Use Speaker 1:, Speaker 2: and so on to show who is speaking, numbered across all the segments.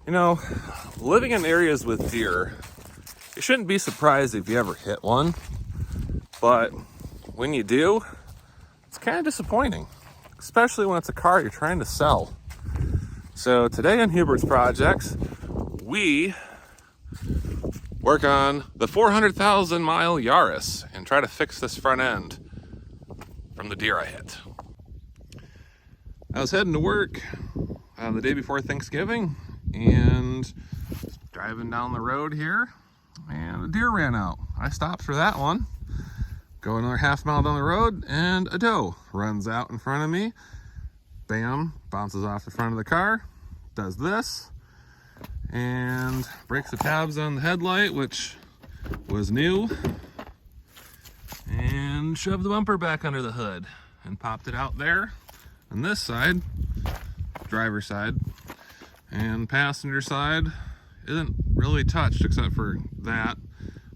Speaker 1: You know, living in areas with deer, you shouldn't be surprised if you ever hit one, but when you do, it's kind of disappointing, especially when it's a car you're trying to sell. So today on Hubert's Projects, we work on the 400,000 mile Yaris and try to fix this front end from the deer I hit. I was heading to work the day before Thanksgiving and driving down the road here, and a deer ran out. I stopped for that one, go another half mile down the road, and a doe runs out in front of me. Bam, bounces off the front of the car, does this, and breaks the tabs on the headlight, which was new, and shoved the bumper back under the hood and popped it out there on this side, driver's side, and passenger side isn't really touched except for that.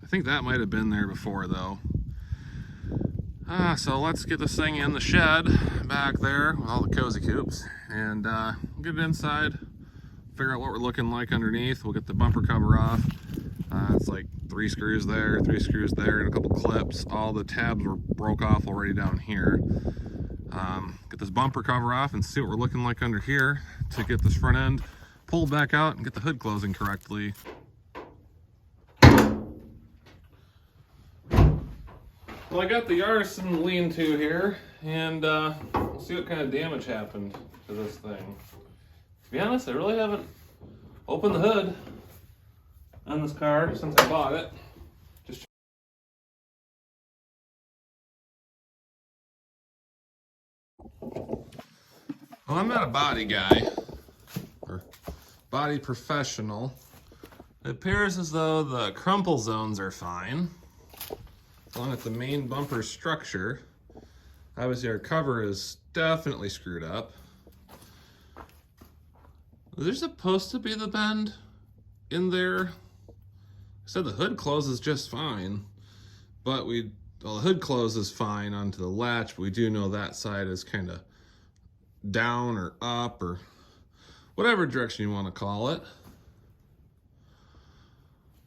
Speaker 1: I think that might have been there before though. So let's get this thing in the shed back there with all the cozy coops and get it inside, figure out what we're looking like underneath. We'll get the bumper cover off. It's like 3 screws there, 3 screws there, and a couple clips. All the tabs were broke off already down here. Get this bumper cover off and see what we're looking like under here to get this front end pulled back out and get the hood closing correctly. Well, I got the Yaris in the lean-to here, and we'll see what kind of damage happened to this thing. To be honest, I really haven't opened the hood on this car since I bought it. Well, I'm not a body guy or body professional. It appears as though the crumple zones are fine, along with the main bumper structure. Obviously our cover is definitely screwed up. There's supposed to be the bend in there. I said the hood closes just fine, but the hood closes fine onto the latch, but we do know that side is kind of down or up or whatever direction you want to call it.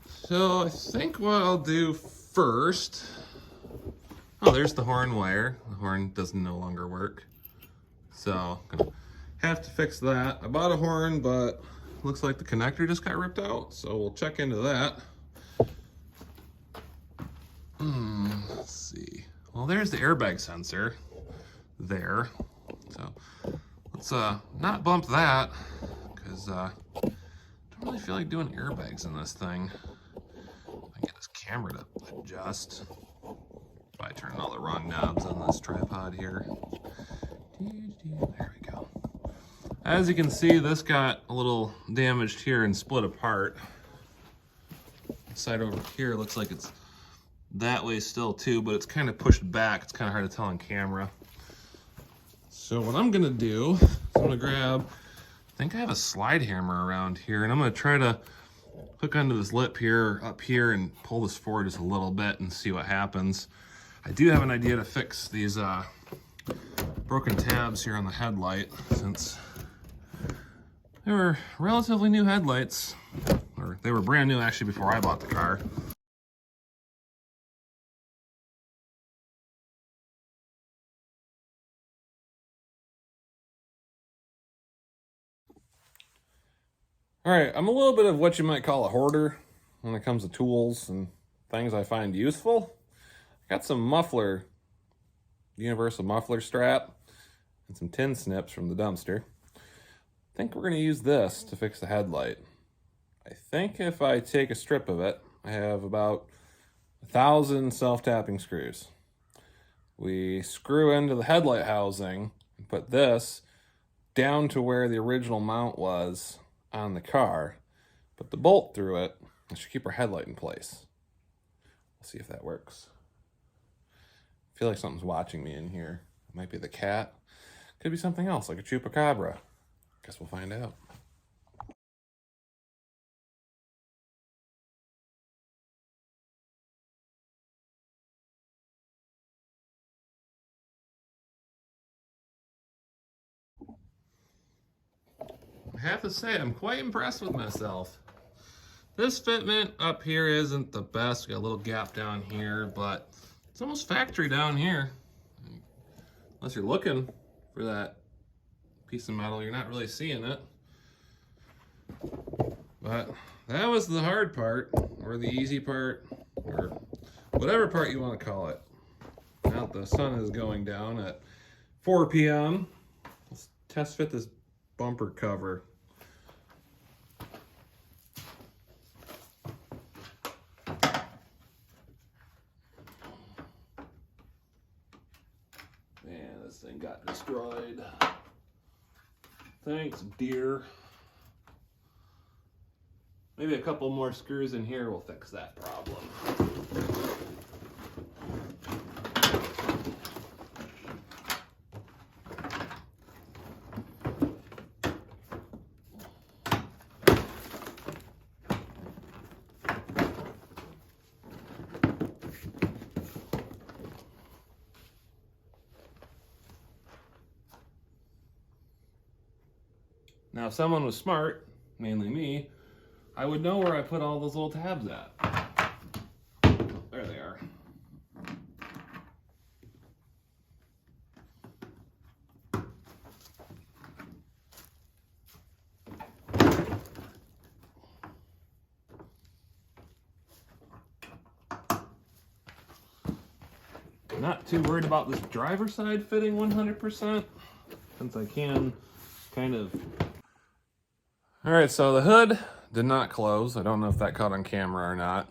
Speaker 1: So I think what I'll do first, oh, there's the horn wire. The horn doesn't no longer work. So I'm gonna have to fix that. I bought a horn, but looks like the connector just got ripped out. So we'll check into that. Let's see. Well, there's the airbag sensor there. So let's not bump that because I don't really feel like doing airbags in this thing. I get this camera to adjust by turning all the wrong knobs on this tripod here. There we go. As you can see, this got a little damaged here and split apart. The side over here looks like it's that way still too, but it's kind of pushed back. It's kind of hard to tell on camera. So what I'm gonna do is I'm gonna grab, I think I have a slide hammer around here, and I'm gonna try to hook onto this lip here, up here, and pull this forward just a little bit and see what happens. I do have an idea to fix these broken tabs here on the headlight, since they were relatively new headlights, or they were brand new actually before I bought the car. All right, I'm a little bit of what you might call a hoarder when it comes to tools and things I find useful. I got some universal muffler strap, and some tin snips from the dumpster. I think we're gonna use this to fix the headlight. I think if I take a strip of it, I have about 1,000 self-tapping screws. We screw into the headlight housing and put this down to where the original mount was on the car, put the bolt through it, and should keep our headlight in place. We'll see if that works. I feel like something's watching me in here. It might be the cat. Could be something else, like a chupacabra. Guess we'll find out. I have to say, I'm quite impressed with myself. This fitment up here isn't the best. We got a little gap down here, but it's almost factory down here. Unless you're looking for that piece of metal, you're not really seeing it. But that was the hard part, or the easy part, or whatever part you want to call it. Now the sun is going down at 4 p.m. Let's test fit this bumper cover. Man, this thing got destroyed. Thanks, dear. Maybe a couple more screws in here will fix that problem. Now, if someone was smart, mainly me, I would know where I put all those little tabs at. There they are. I'm not too worried about this driver's side fitting 100%, since I can kind of... All right, so the hood did not close. I don't know if that caught on camera or not.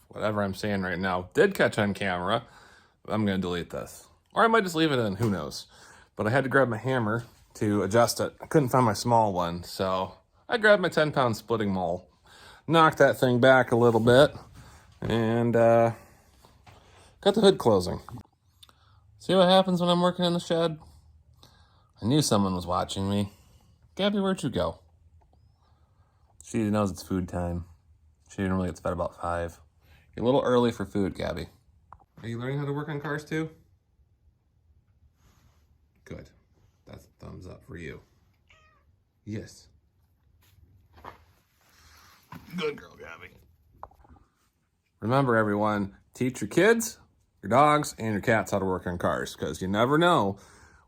Speaker 1: Whatever I'm saying right now did catch on camera. I'm gonna delete this. Or I might just leave it in, who knows. But I had to grab my hammer to adjust it. I couldn't find my small one, so I grabbed my 10-pound splitting maul, knocked that thing back a little bit, and got the hood closing. See what happens when I'm working in the shed? I knew someone was watching me. Gabby, where'd you go? She knows it's food time. She normally gets fed about 5. You're a little early for food, Gabby. Are you learning how to work on cars too? Good. That's a thumbs up for you. Yes. Good girl, Gabby. Remember, everyone, teach your kids, your dogs, and your cats how to work on cars, because you never know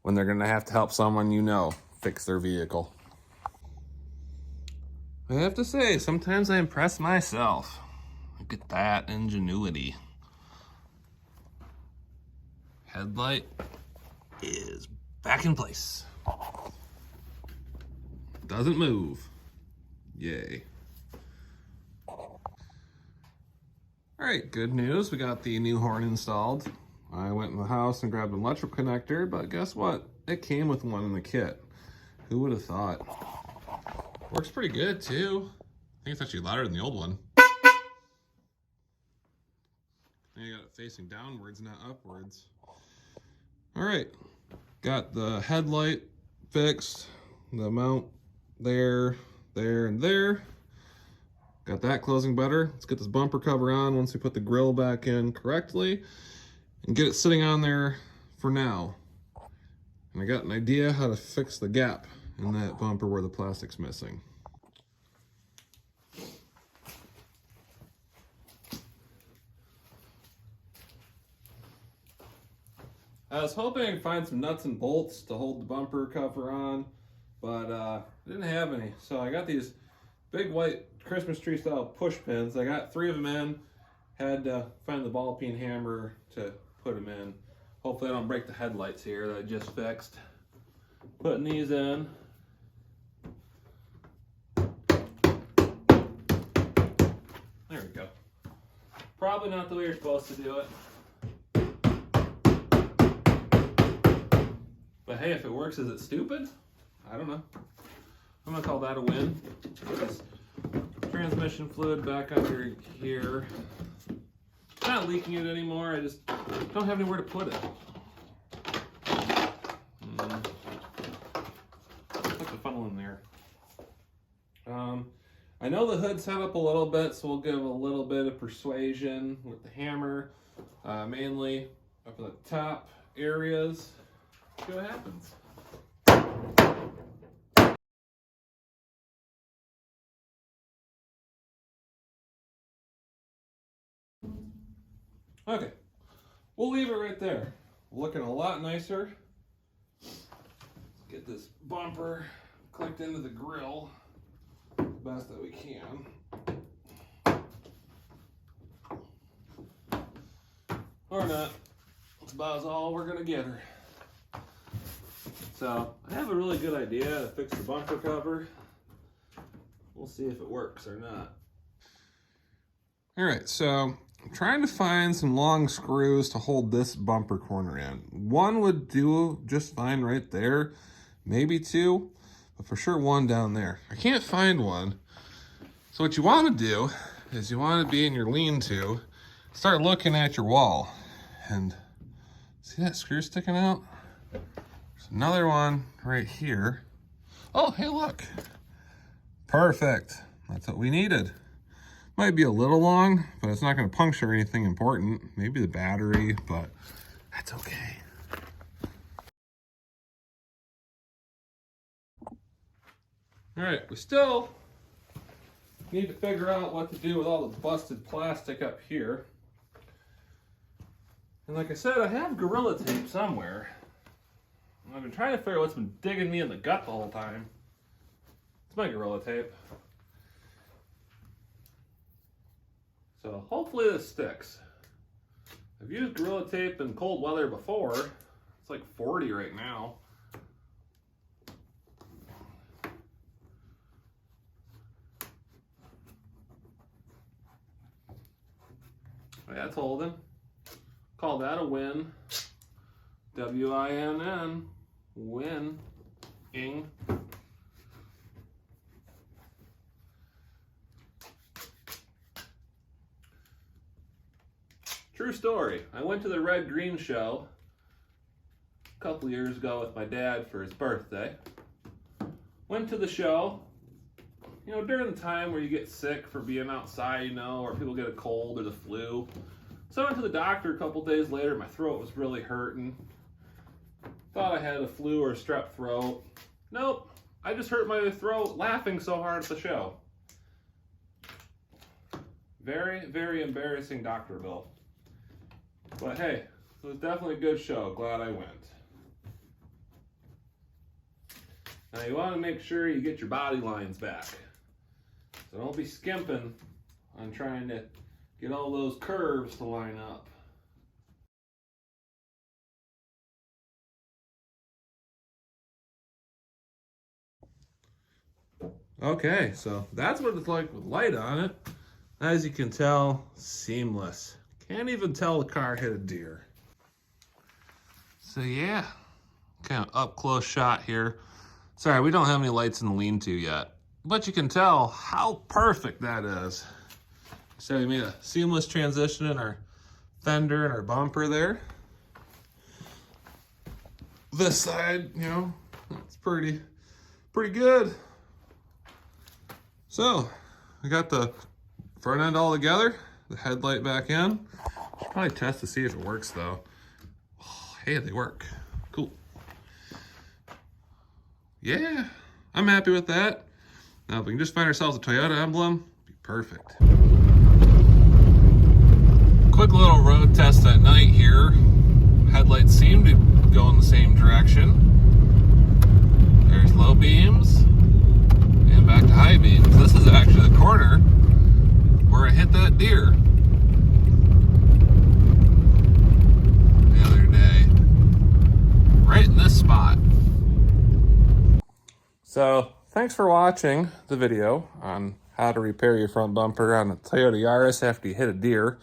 Speaker 1: when they're going to have to help someone you know fix their vehicle. I have to say, sometimes I impress myself. Look at that ingenuity. Headlight is back in place. Doesn't move. Yay. All right, good news. We got the new horn installed. I went in the house and grabbed an electrical connector, but guess what? It came with one in the kit. Who would have thought? Works pretty good too. I think it's actually louder than the old one. And you got it facing downwards, not upwards. All right, got the headlight fixed, the mount there, and there. Got that closing better. Let's get this bumper cover on once we put the grill back in correctly and get it sitting on there for now. And I got an idea how to fix the gap in that bumper where the plastic's missing. I was hoping I could find some nuts and bolts to hold the bumper cover on, but I didn't have any. So I got these big white Christmas tree style push pins. I got 3 of them in. Had to find the ball peen hammer to put them in. Hopefully I don't break the headlights here that I just fixed. Putting these in. There we go. Probably not the way you're supposed to do it. But hey, if it works, is it stupid? I don't know. I'm gonna call that a win. Put this transmission fluid back under here. Not leaking it anymore, I just don't have anywhere to put it. Put the funnel in there. I know the hood's set up a little bit, so we'll give a little bit of persuasion with the hammer, mainly up at the top areas. See what happens. Okay, we'll leave it right there. Looking a lot nicer. Get this bumper clicked into the grill the best that we can. Or not. That's about all we're gonna get her. So I have a really good idea to fix the bumper cover. We'll see if it works or not. All right, so I'm trying to find some long screws to hold this bumper corner in. One would do just fine right there, maybe two, but for sure one down there. I can't find one. So what you want to do is you want to be in your lean-to, start looking at your wall, and see that screw sticking out? There's another one right here. Oh, hey, look. Perfect. That's what we needed. Might be a little long, but it's not going to puncture anything important. Maybe the battery, but that's okay. All right, we still need to figure out what to do with all the busted plastic up here. And like I said, I have Gorilla Tape somewhere. I've been trying to figure out what's been digging me in the gut the whole time. It's my Gorilla Tape. So hopefully this sticks. I've used Gorilla Tape in cold weather before. It's like 40 right now. That's holding. Call that a win. W-I-N-N. Win-ing. True story. I went to the Red Green show a couple years ago with my dad for his birthday. Went to the show, you know, during the time where you get sick for being outside, you know, or people get a cold or the flu. So I went to the doctor a couple days later. My throat was really hurting. Thought I had a flu or a strep throat. Nope. I just hurt my throat laughing so hard at the show. Very, very embarrassing doctor bill. But hey, it was definitely a good show. Glad I went. Now you want to make sure you get your body lines back. So don't be skimping on trying to get all those curves to line up. Okay, so that's what it's like with light on it. As you can tell, seamless. Can't even tell the car hit a deer. So yeah, kind of up close shot here. Sorry, we don't have any lights in the lean-to yet, but you can tell how perfect that is. So we made a seamless transition in our fender and our bumper there. This side, you know, it's pretty good. So we got the front end all together, the headlight back in. Should probably test to see if it works though. Oh, hey, they work. Cool. Yeah, I'm happy with that. Now if we can just find ourselves a Toyota emblem, it'd be perfect. Quick little road test at night here. Headlights seem to go in the same direction. There's low beams and back to high beams. This is actually the corner where I hit that deer the other day. Right in this spot. So thanks for watching the video on how to repair your front bumper on a Toyota Yaris after you hit a deer.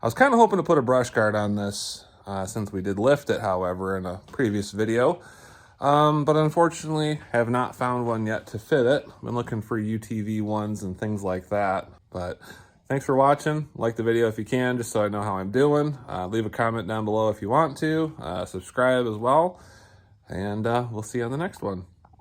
Speaker 1: I was kind of hoping to put a brush guard on this since we did lift it, however, in a previous video. But unfortunately, have not found one yet to fit it. I've been looking for UTV ones and things like that. But thanks for watching. Like the video if you can, just so I know how I'm doing. Leave a comment down below if you want to. Subscribe as well. And we'll see you on the next one.